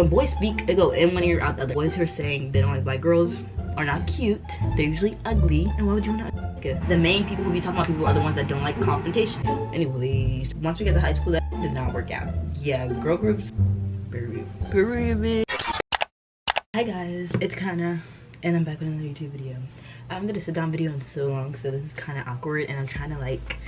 When boys speak, they go in one ear, out the other. Boys who are saying they don't like black girls are not cute. They're usually ugly. And why would you want to? The main people who be talking about people are the ones that don't like confrontation. Anyways, once we get to high school, that did not work out. Yeah, girl groups. Hi guys, it's Kayana, and I'm back with another YouTube video. I haven't done a sit down video in so long, so this is kind of awkward, and I'm trying to like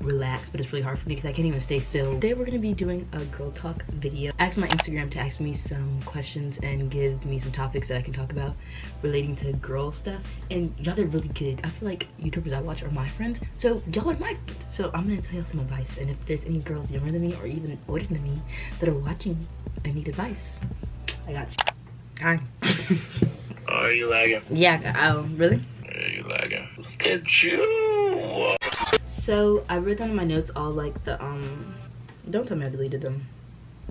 relax, but it's really hard for me because I can't even stay still. Today we're gonna be doing a girl talk video. I asked my Instagram to ask me some questions and give me some topics that I can talk about relating to girl stuff, and y'all are really good. I feel like YouTubers I watch are my friends, so y'all are my friends. So I'm gonna tell y'all some advice, and if there's any girls younger than me or even older than me that are watching and need advice, I got you. Hi. Oh, are you lagging? Yeah, really? Yeah, you lagging. Look at you. So I wrote down in my notes all like the don't tell me I deleted them.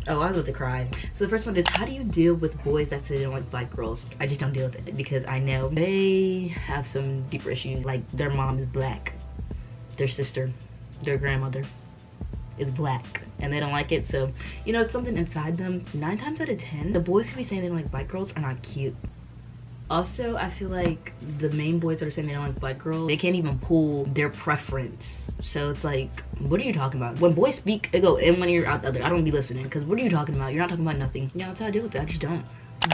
Oh, I was about to cry. So the first one is, how do you deal with boys that say they don't like black girls? I just don't deal with it because I know they have some deeper issues. Like their mom is black, their sister, their grandmother is black, and they don't like it. So you know, it's something inside them. 9 times out of 10, the boys who be saying they don't like black girls are not cute. Also, I feel like the main boys that are saying they don't like black girls, they can't even pull their preference. So it's like, what are you talking about? When boys speak, they go in one ear, out the other. I don't be listening, because what are you talking about? You're not talking about nothing. You know, that's how I deal with it. I just don't.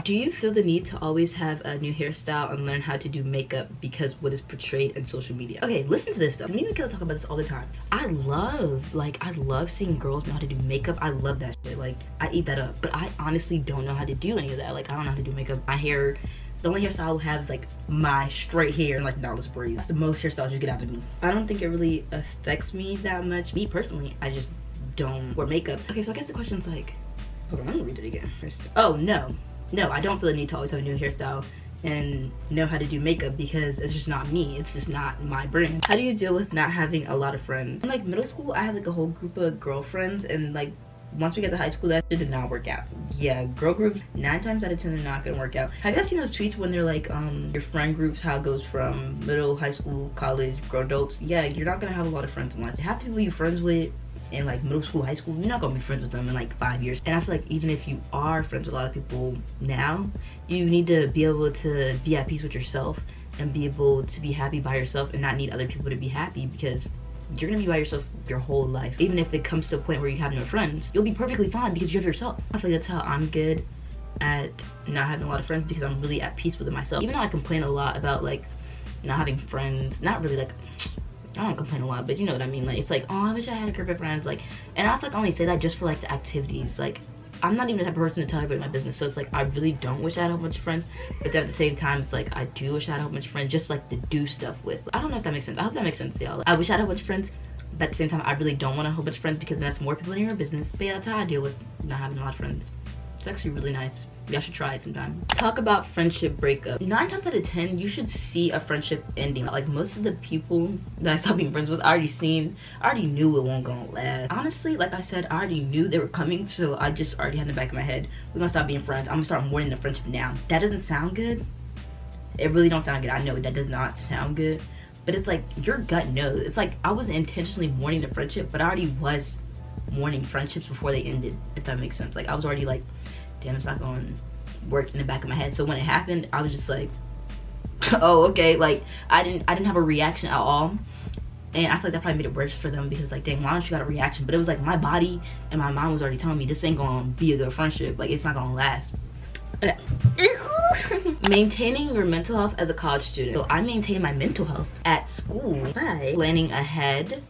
Do you feel the need to always have a new hairstyle and learn how to do makeup because what is portrayed in social media? Okay, listen to this stuff. Me and Kayla talk about this all the time. I love seeing girls know how to do makeup. I love that shit. Like, I eat that up. But I honestly don't know how to do any of that. Like, I don't know how to do makeup. My hair, the only hairstyle I will have is like my straight hair and like knowledge braids. That's the most hairstyles you get out of me. I don't think it really affects me that much. Me personally, I just don't wear makeup. Okay, so I guess the question's like, hold on, I'm gonna read it again. Oh, no, I don't feel the need to always have a new hairstyle and know how to do makeup because it's just not me. It's just not my brand. How do you deal with not having a lot of friends? In like middle school, I had like a whole group of girlfriends, and like once we get to high school, that shit did not work out. Yeah, girl groups, 9 times out of 10 are not gonna work out. Have you guys seen those tweets when they're like, your friend groups, how it goes from middle, high school, college, grown adults? Yeah, you're not gonna have a lot of friends in life. Half the people you're friends with in like middle school, high school, you're not gonna be friends with them in like 5 years. And I feel like even if you are friends with a lot of people now, you need to be able to be at peace with yourself and be able to be happy by yourself and not need other people to be happy, because you're gonna be by yourself your whole life. Even if it comes to a point where you have no friends, you'll be perfectly fine because you have yourself. I feel like that's how I'm good at not having a lot of friends, because I'm really at peace with it myself. Even though I complain a lot about like not having friends, not really like, I don't complain a lot, but you know what I mean. Like, it's like, oh, I wish I had a group of friends. Like, and I feel like I only say that just for like the activities. Like, I'm not even the type of person to tell everybody my business, so it's like I really don't wish I had a whole bunch of friends, but then at the same time it's like I do wish I had a whole bunch of friends just like to do stuff with. I don't know if that makes sense. I hope that makes sense to y'all. Like, I wish I had a bunch of friends, but at the same time I really don't want a whole bunch of friends because then that's more people in your business. But yeah, that's how I deal with not having a lot of friends. It's actually really nice. Y'all should try it sometime. Talk about friendship breakup. 9 times out of 10, you should see a friendship ending. Like most of the people that I stopped being friends with, I already knew it wasn't gonna last. Honestly, like I said, I already knew they were coming, so I just already had in the back of my head, we're gonna stop being friends. I'm gonna start mourning the friendship now. That doesn't sound good. It really don't sound good. I know that does not sound good, but it's like your gut knows. It's like I wasn't intentionally mourning the friendship, but I already was mourning friendships before they ended, if that makes sense. Like I was already like, damn, it's not going to work in the back of my head. So when it happened, I was just like, oh, okay. Like I didn't have a reaction at all, and I feel like that probably made it worse for them, because like, dang, why don't you got a reaction? But it was like my body and my mind was already telling me this ain't gonna be a good friendship. Like, it's not gonna last. Okay. Maintaining your mental health as a college student. So I maintain my mental health at school by planning ahead,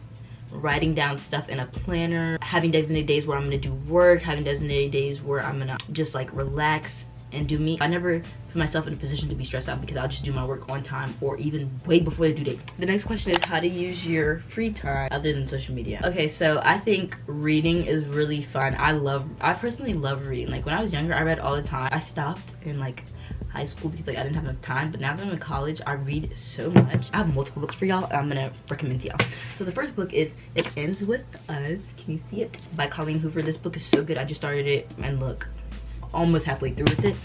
writing down stuff in a planner, having designated days where I'm gonna do work, having designated days where I'm gonna just like relax and do me. I never put myself in a position to be stressed out because I'll just do my work on time or even way before the due date. The next question is how to use your free time other than social media. Okay, so I think reading is really fun. I personally love reading. Like when I was younger, I read all the time. I stopped in like high school because like I didn't have enough time, but now that I'm in college, I read so much. I have multiple books for y'all I'm gonna recommend to y'all. So the first book is It Ends With Us, can you see it, by Colleen Hoover. This book is so good. I just started it and look, almost halfway through with it.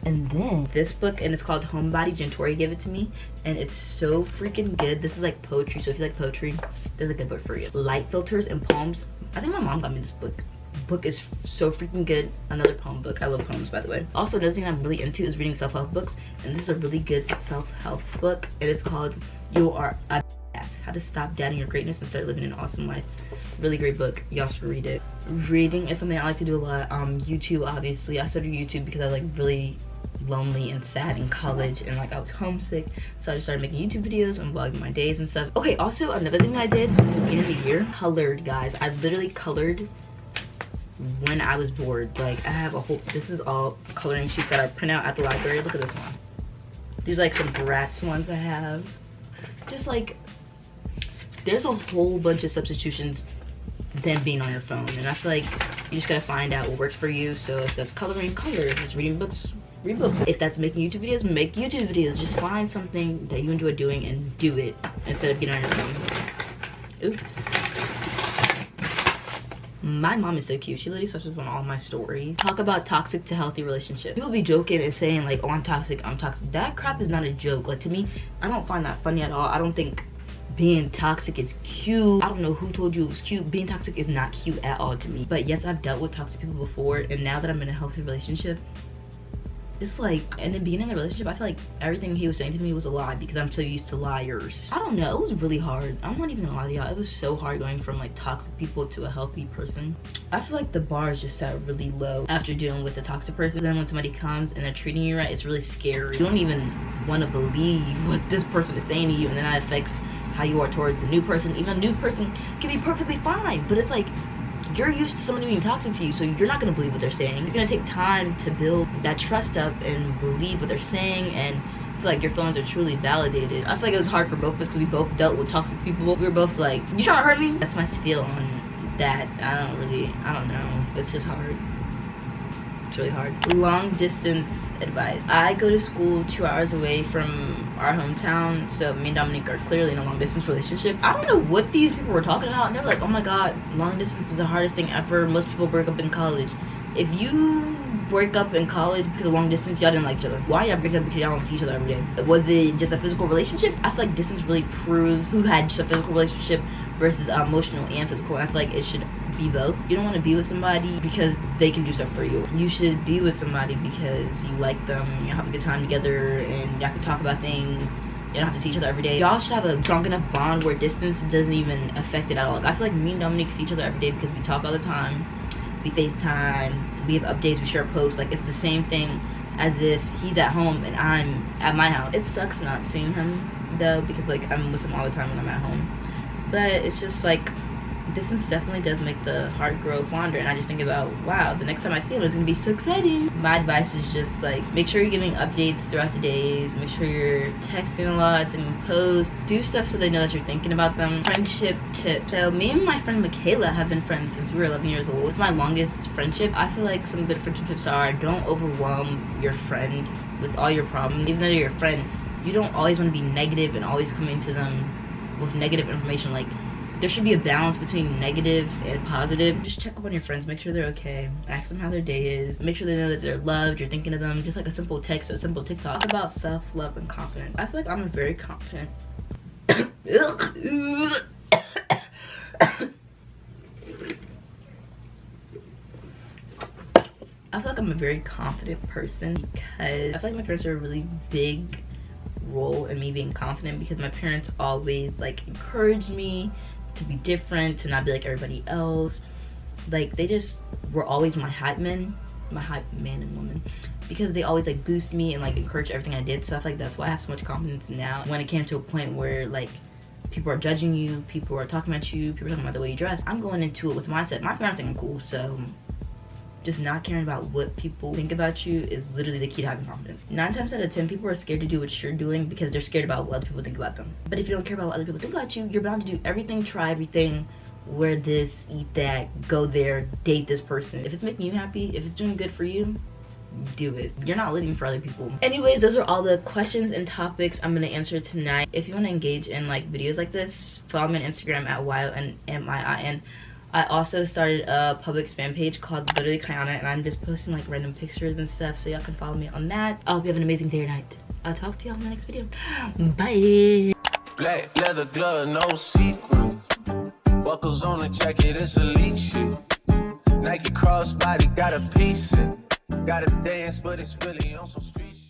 And then this book, and it's called Homebody. Jentori gave it to me, and it's so freaking good. This is like poetry, so if you like poetry, there's a good book for you. Light Filters and Poems. I think my mom got me this book book is so freaking good. Another poem book. I love poems, by the way. Also, another thing I'm really into is reading self-help books, and this is a really good self-help book. It is called You Are a Badass: How to Stop Doubting Your Greatness and Start Living an Awesome Life. Really great book. Y'all should read it. Reading is something I like to do a lot. YouTube, obviously. I started YouTube because I was like really lonely and sad in college, and like I was homesick, so I just started making YouTube videos and vlogging my days and stuff. Okay, also another thing that I did at the beginning of the year, colored, guys. I literally colored when I was bored. Like, I have a whole, this is all coloring sheets that I print out at the library. Look at this one. There's like some Bratz ones I have. Just like, there's a whole bunch of substitutions than being on your phone, and I feel like you just gotta find out what works for you. So if that's coloring, color. If it's reading books, read books. If that's making YouTube videos, make YouTube videos. Just find something that you enjoy doing and do it instead of being on your phone. Oops. My mom is so cute. She literally swaps up on all my stories. Talk about toxic to healthy relationships. People be joking and saying like, oh, I'm toxic, I'm toxic. That crap is not a joke. Like, to me, I don't find that funny at all. I don't think being toxic is cute. I don't know who told you it was cute. Being toxic is not cute at all to me. But yes, I've dealt with toxic people before, and now that I'm in a healthy relationship, it's like, in the beginning of the relationship, I feel like everything he was saying to me was a lie because I'm so used to liars. I don't know, it was really hard. I'm not even gonna lie to y'all, it was so hard going from like toxic people to a healthy person. I feel like the bar is just set really low after dealing with a toxic person. Then when somebody comes and they're treating you right, it's really scary. You don't even want to believe what this person is saying to you, and then that affects how you are towards the new person. Even a new person can be perfectly fine, but it's like, you're used to somebody being toxic to you, so you're not gonna believe what they're saying. It's gonna take time to build that trust up and believe what they're saying and feel like your feelings are truly validated. I feel like it was hard for both of us because we both dealt with toxic people. We were both like, you trying to hurt me? That's my spiel on that. I don't know. It's just hard. It's really hard. Long distance advice. I go to school 2 hours away from our hometown, so me and Dominique are clearly in a long distance relationship. I don't know what these people were talking about, and they're like, oh my god, long distance is the hardest thing ever. Most people break up in college. If you break up in college because of long distance, y'all didn't like each other. Why y'all break up? Because y'all don't see each other every day. Was it just a physical relationship? I feel like distance really proves who had just a physical relationship versus emotional and physical, and I feel like it should be both. You don't want to be with somebody because they can do stuff for you. You should be with somebody because you like them, you have a good time together, and y'all can talk about things. You don't have to see each other every day. Y'all should have a strong enough bond where distance doesn't even affect it at all. Like, I feel like me and Dominique see each other every day because we talk all the time. We FaceTime, we have updates, we share posts. Like, it's the same thing as if he's at home and I'm at my house. It sucks not seeing him though, because like I'm with him all the time when I'm at home. But it's just like, distance definitely does make the heart grow fonder, and I just think about, wow, the next time I see him it's gonna be so exciting. My advice is just like, make sure you're giving updates throughout the days, make sure you're texting a lot, sending posts, do stuff so they know that you're thinking about them. Friendship tips. So me and my friend Michaela have been friends since we were 11 years old. It's my longest friendship. I feel like some good friendship tips are, don't overwhelm your friend with all your problems. Even though you're your friend, you don't always want to be negative and always coming to them with negative information. Like, there should be a balance between negative and positive. Just check up on your friends, make sure they're okay, ask them how their day is, make sure they know that they're loved, you're thinking of them. Just like a simple text, a simple TikTok. Talk about self-love and confidence. I feel like I'm a very confident I feel like I'm a very confident person because I feel like my parents are a really big role in me being confident, because my parents always like encouraged me to be different, to not be like everybody else. Like, they just were always my hype man and woman, because they always like boost me and like encourage everything I did. So I feel like that's why I have so much confidence now. When it came to a point where like people are judging you, people are talking about you, people are talking about the way you dress, I'm going into it with the mindset, my parents think I'm cool, so just not caring about what people think about you is literally the key to having confidence. 9 times out of 10, people are scared to do what you're doing because they're scared about what other people think about them. But if you don't care about what other people think about you, you're bound to do everything, try everything, wear this, eat that, go there, date this person. If it's making you happy, if it's doing good for you, do it. You're not living for other people. Anyways, those are all the questions and topics I'm gonna answer tonight. If you want to engage in like videos like this, follow me on Instagram at yonmiin. I also started a public spam page called literally Kayana, and I'm just posting like random pictures and stuff, so y'all can follow me on that. I hope you have an amazing day or night. I'll talk to y'all in the next video. Bye. Black leather glove, no sequins. Buckles on the jacket, it's elite shit. Nike crossbody got a piece. Gotta dance, but it's really on some street shit.